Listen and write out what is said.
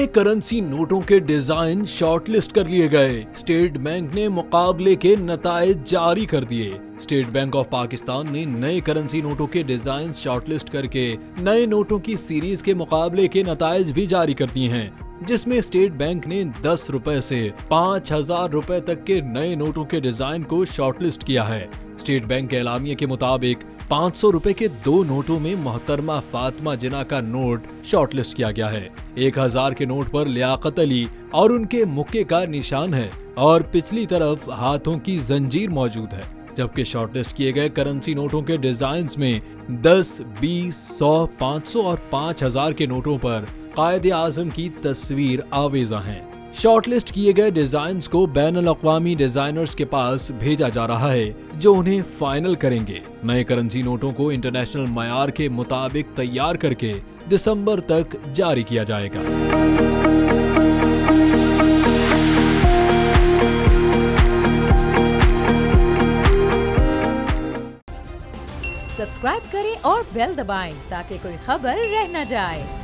नए करेंसी नोटों के डिजाइन शॉर्टलिस्ट कर लिए गए। स्टेट बैंक ने मुकाबले के नताइज जारी कर दिए। स्टेट बैंक ऑफ पाकिस्तान ने नए करेंसी नोटों के डिजाइन शॉर्टलिस्ट करके नए नोटों की सीरीज के मुकाबले के नताइज भी जारी कर दिए हैं, जिसमें स्टेट बैंक ने 10 रुपए से 5,000 रुपए तक के नए नोटों के डिजाइन को शॉर्टलिस्ट किया है। स्टेट बैंक के एलामिये के मुताबिक 500 रुपए के 2 नोटों में मोहतरमा फातिमा जिन्ना का नोट शॉर्टलिस्ट किया गया है। 1000 के नोट पर लियाकत अली और उनके मुक्के का निशान है और पिछली तरफ हाथों की जंजीर मौजूद है, जबकि शॉर्टलिस्ट किए गए करेंसी नोटों के डिजाइन्स में 10, 20, 100, 500 और 5000 के नोटों पर कायदे आजम की तस्वीर आवेजा है। शॉर्टलिस्ट किए गए डिजाइन्स को बैनुल अक़वामी डिजाइनर्स के पास भेजा जा रहा है, जो उन्हें फाइनल करेंगे। नए करेंसी नोटों को इंटरनेशनल मयार के मुताबिक तैयार करके दिसंबर तक जारी किया जाएगा। सब्सक्राइब करें और बेल दबाएं ताकि कोई खबर रह न जाए।